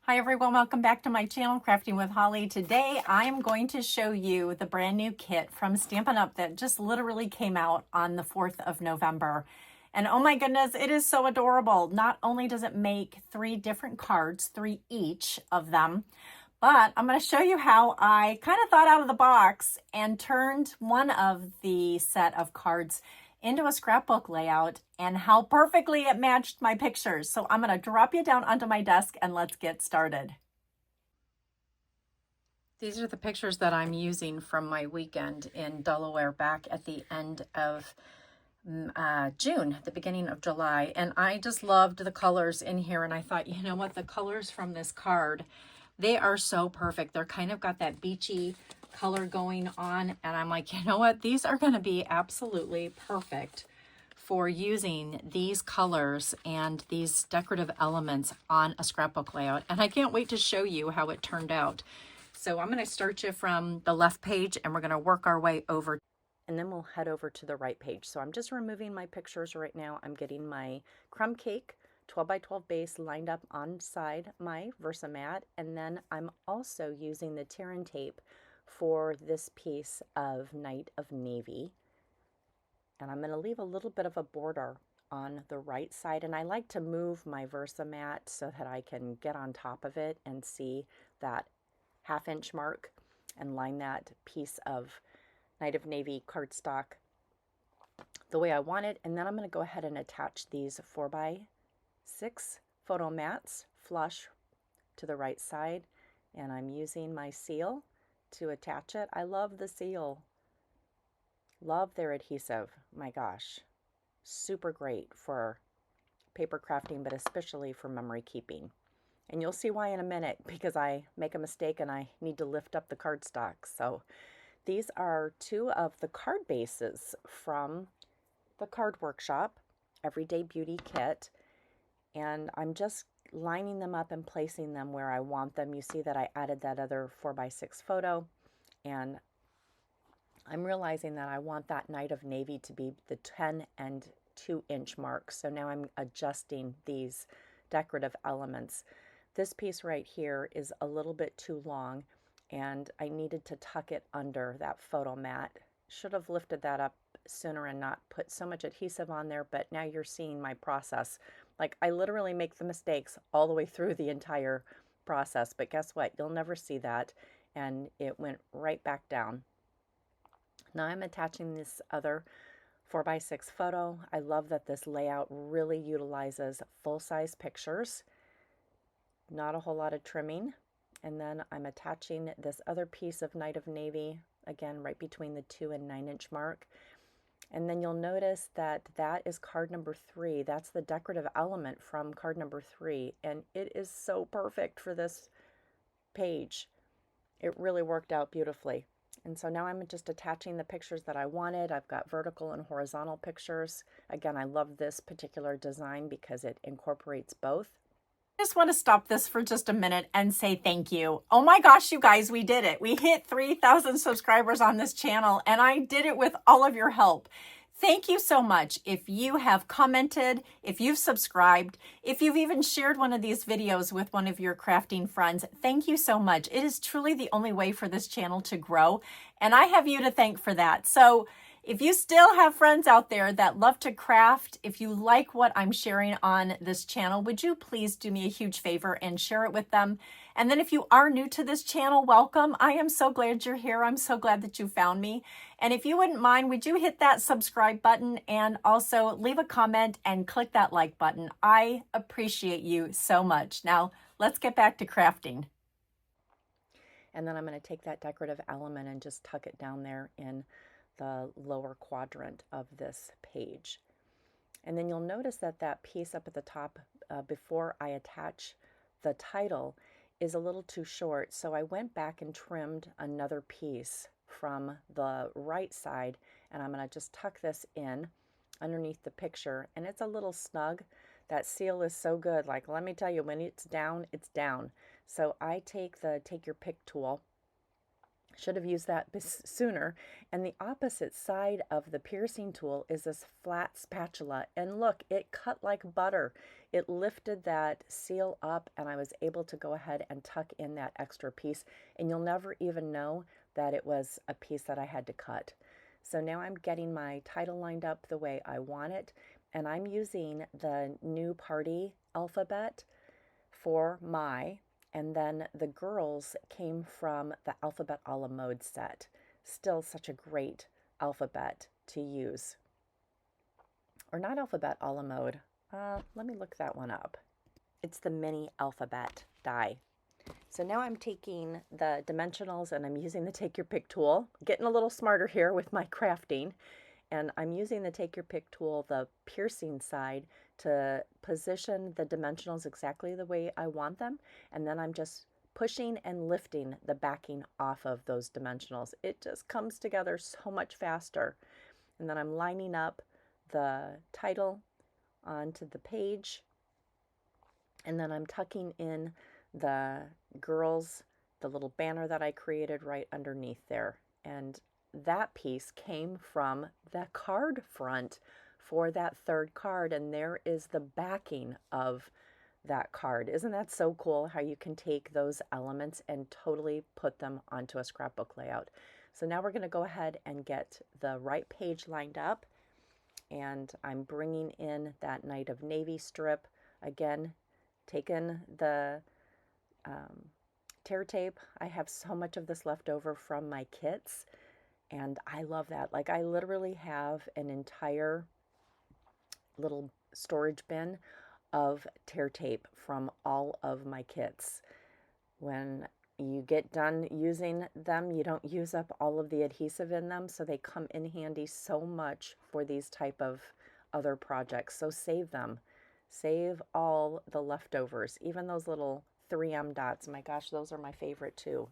Hi everyone, welcome back to my channel, Crafting with Holly. Today I am going to show you the brand new kit from Stampin' Up! That just literally came out on the 4th of November. And oh my goodness, it is so adorable. Not only does it make 3 different cards, 3 each of them, but I'm going to show you how I kind of thought out of the box and turned one of the set of cards into a scrapbook layout and how perfectly it matched my pictures. So I'm going to drop you down onto my desk and let's get started. These are the pictures that I'm using from my weekend in Delaware back at the end of June, the beginning of July. And I just loved the colors in here. And I thought, you know what, the colors from this card, they are so perfect. They're kind of got that beachy color going on. And I'm like, you know what, these are going to be absolutely perfect for using these colors and these decorative elements on a scrapbook layout. And I can't wait to show you how it turned out. So I'm going to start you from the left page and we're going to work our way over. And then we'll head over to the right page. So I'm just removing my pictures right now. I'm getting my crumb cake 12 by 12 base lined up on side my Versamat. And then I'm also using the tear and tape for this piece of Night of Navy. And I'm going to leave a little bit of a border on the right side. And I like to move my Versamat so that I can get on top of it and see that 1/2 inch mark and line that piece of Night of Navy cardstock the way I want it. And then I'm going to go ahead and attach these 4 by 6 photo mats flush to the right side. And I'm using my seal to attach it. I love the seal. Love their adhesive. My gosh, super great for paper crafting, but especially for memory keeping. And you'll see why in a minute, because I make a mistake and I need to lift up the cardstock. So these are 2 of the card bases from the Card Workshop Everyday Beauty Kit. And I'm just lining them up and placing them where I want them. You see that I added that other 4 by 6 photo, and I'm realizing that I want that Night of Navy to be the 10 and 2 inch mark. So now I'm adjusting these decorative elements. This piece right here is a little bit too long and I needed to tuck it under that photo mat. Should have lifted that up sooner and not put so much adhesive on there, but now you're seeing my process. Like, I literally make the mistakes all the way through the entire process, but guess what? You'll never see that. And it went right back down. Now I'm attaching this other 4 by 6 photo. I love that this layout really utilizes full-size pictures, not a whole lot of trimming. And then I'm attaching this other piece of Night of Navy, again, right between the 2 and 9 inch mark. And then you'll notice that that is card number 3. That's the decorative element from card number 3. And it is so perfect for this page. It really worked out beautifully. And so now I'm just attaching the pictures that I wanted. I've got vertical and horizontal pictures. Again, I love this particular design because it incorporates both. I just want to stop this for just a minute and say thank you. Oh my gosh, you guys, we did it. We hit 3,000 subscribers on this channel, and I did it with all of your help. Thank you so much. If you have commented, if you've subscribed, if you've even shared one of these videos with one of your crafting friends, thank you so much. It is truly the only way for this channel to grow, and I have you to thank for that. So if you still have friends out there that love to craft, if you like what I'm sharing on this channel, would you please do me a huge favor and share it with them? And then if you are new to this channel, welcome. I am so glad you're here. I'm so glad that you found me. And if you wouldn't mind, would you hit that subscribe button and also leave a comment and click that like button? I appreciate you so much. Now, let's get back to crafting. And then I'm going to take that decorative element and just tuck it down there in the lower quadrant of this page. And then you'll notice that that piece up at the top before I attach the title is a little too short. So I went back and trimmed another piece from the right side, and I'm going to just tuck this in underneath the picture. And it's a little snug. That seal is so good. Like, let me tell you, when it's down, it's down. So I take the take your pick tool. Should have used that sooner. And the opposite side of the piercing tool is this flat spatula. And look, it cut like butter. it lifted that seal up, and I was able to go ahead and tuck in that extra piece, and you'll never even know that it was a piece that I had to cut. So now I'm getting my title lined up the way I want it, and I'm using the new party alphabet for my, and then the girls came from the Alphabet a la Mode set. Still such a great alphabet to use. Or not Alphabet a la Mode. Let me look that one up. It's the mini alphabet die. So now I'm taking the dimensionals and I'm using the Take Your Pick tool. Getting a little smarter here with my crafting. And I'm using the Take Your Pick tool, the piercing side, to position the dimensionals exactly the way I want them. And then I'm just pushing and lifting the backing off of those dimensionals. It just comes together so much faster. And then I'm lining up the title onto the page. And then I'm tucking in the girls, the little banner that I created right underneath there. And that piece came from the card front for that third card, and there is the backing of that card. Isn't that so cool how you can take those elements and totally put them onto a scrapbook layout? So now we're going to go ahead and get the right page lined up, and I'm bringing in that Night of Navy strip. Again, taking the tear tape. I have so much of this left over from my kits, and I love that. Like, I literally have an entire little storage bin of tear tape from all of my kits. When you get done using them, you don't use up all of the adhesive in them, so they come in handy so much for these type of other projects. So save them. Save all the leftovers, even those little 3M dots. My gosh, those are my favorite too.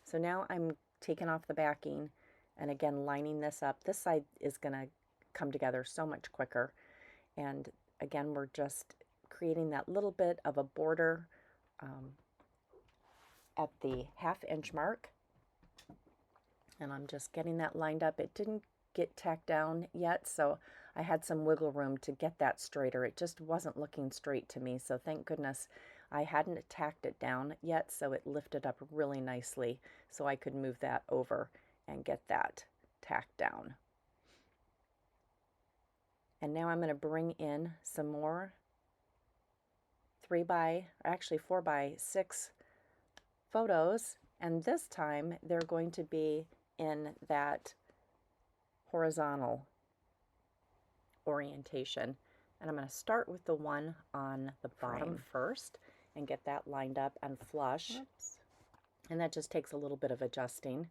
So now I'm taking off the backing and again lining this up. This side is going to come together so much quicker. And again, we're just creating that little bit of a border at the 1/2 inch mark. And I'm just getting that lined up. It didn't get tacked down yet, so I had some wiggle room to get that straighter. It just wasn't looking straight to me, so thank goodness I hadn't tacked it down yet, so it lifted up really nicely so I could move that over and get that tacked down. And now I'm going to bring in some more 4x6 photos, and this time they're going to be in that horizontal orientation. And I'm going to start with the one on the bottom first and get that lined up and flush. Oops. And that just takes a little bit of adjusting.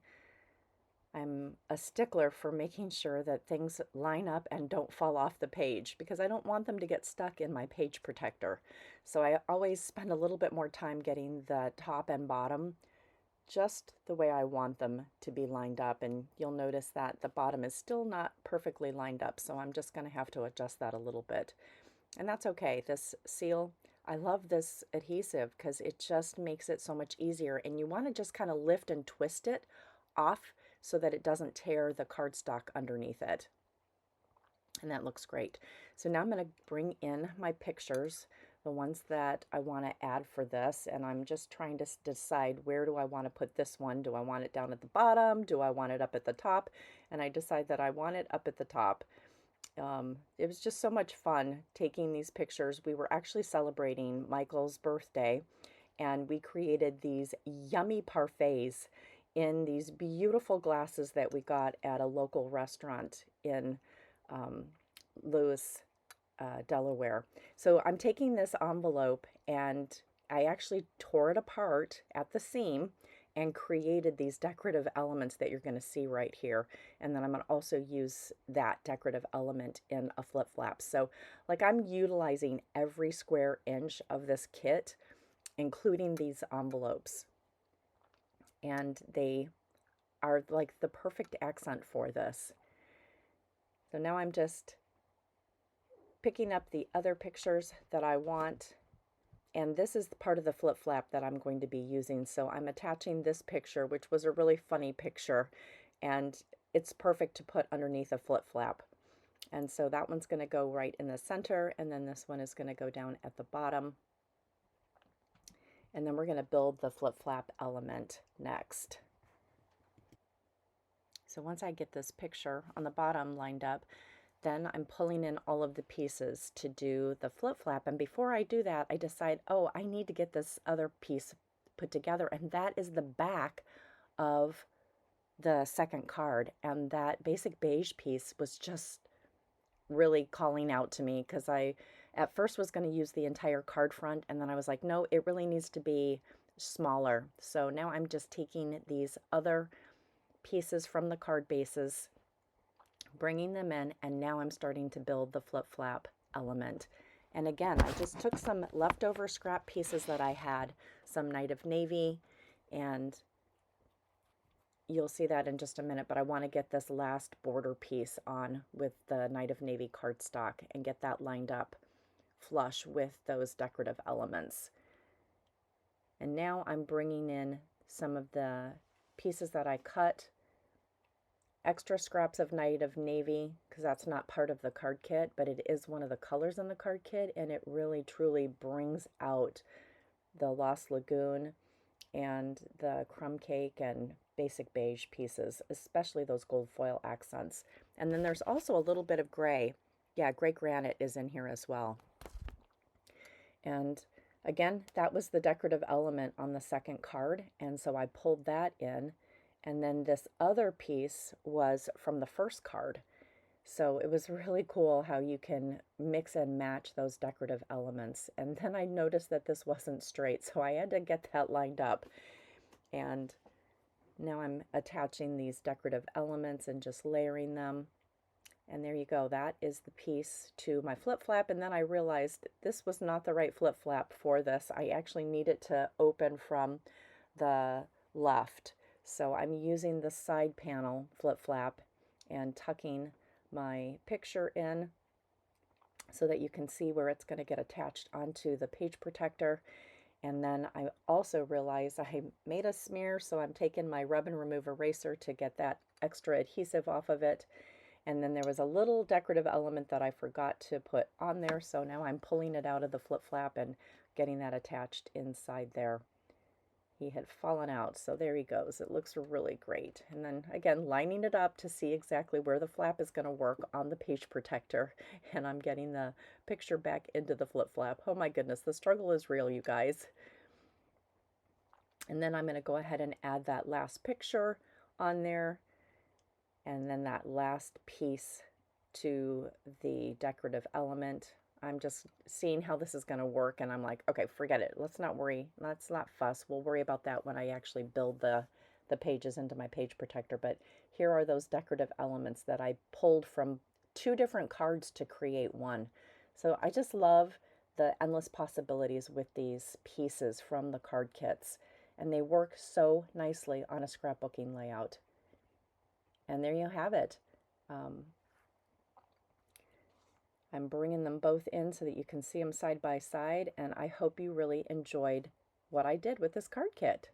I'm a stickler for making sure that things line up and don't fall off the page because I don't want them to get stuck in my page protector. So I always spend a little bit more time getting the top and bottom just the way I want them to be lined up, and you'll notice that the bottom is still not perfectly lined up, so I'm just going to have to adjust that a little bit. And that's okay. This seal, I love this adhesive because it just makes it so much easier, and you want to just kind of lift and twist it off so that it doesn't tear the cardstock underneath it. And that looks great. So now I'm going to bring in my pictures, the ones that I want to add for this, and I'm just trying to decide where do I want to put this one. Do I want it down at the bottom? Do I want it up at the top? And I decide that I want it up at the top. It was just so much fun taking these pictures. We were actually celebrating Michael's birthday, and we created these yummy parfaits in these beautiful glasses that we got at a local restaurant in Lewis, Delaware. So I'm taking this envelope and I actually tore it apart at the seam and created these decorative elements that you're going to see right here. And then I'm going to also use that decorative element in a flip flap. So like I'm utilizing every square inch of this kit, including these envelopes. And they are like the perfect accent for this. So now I'm just picking up the other pictures that I want, and this is part of the flip flap that I'm going to be using. So I'm attaching this picture, which was a really funny picture, and it's perfect to put underneath a flip flap. And so that one's going to go right in the center, and then this one is going to go down at the bottom. And then we're going to build the flip-flap element next. So once I get this picture on the bottom lined up, then I'm pulling in all of the pieces to do the flip-flap. And before I do that, I decide, oh, I need to get this other piece put together, and that is the back of the second card. And that basic beige piece was just really calling out to me, because I at first was going to use the entire card front, and then I was like, no, it really needs to be smaller. So now I'm just taking these other pieces from the card bases, bringing them in, and now I'm starting to build the flip-flap element. And again, I just took some leftover scrap pieces that I had, some Night of Navy, and you'll see that in just a minute, but I want to get this last border piece on with the Night of Navy cardstock and get that lined up flush with those decorative elements. And now I'm bringing in some of the pieces that I cut, extra scraps of Night of Navy, because that's not part of the card kit, but it is one of the colors in the card kit, and it really truly brings out the Lost Lagoon and the crumb cake and basic beige pieces, especially those gold foil accents. And then there's also a little bit of gray. Yeah, gray granite is in here as well. And again, that was the decorative element on the second card, and so I pulled that in. And then this other piece was from the first card. So it was really cool how you can mix and match those decorative elements. And then I noticed that this wasn't straight, so I had to get that lined up. And now I'm attaching these decorative elements and just layering them. And there you go. That is the piece to my flip-flap. And then I realized this was not the right flip-flap for this. I actually need it to open from the left. So I'm using the side panel flip-flap and tucking my picture in so that you can see where it's going to get attached onto the page protector. And then I also realized I made a smear, so I'm taking my rub and remove eraser to get that extra adhesive off of it. And then there was a little decorative element that I forgot to put on there, so now I'm pulling it out of the flip-flap and getting that attached inside there. He had fallen out, so there he goes. It looks really great. And then again, lining it up to see exactly where the flap is going to work on the page protector, and I'm getting the picture back into the flip-flap. Oh my goodness, the struggle is real, you guys. And then I'm going to go ahead and add that last picture on there, and then that last piece to the decorative element. I'm just seeing how this is going to work, and I'm like, okay, forget it. Let's not worry. Let's not fuss. We'll worry about that when I actually build the pages into my page protector. But here are those decorative elements that I pulled from 2 different cards to create one. So I just love the endless possibilities with these pieces from the card kits, and they work so nicely on a scrapbooking layout. And there you have it. I'm bringing them both in so that you can see them side by side, and I hope you really enjoyed what I did with this card kit.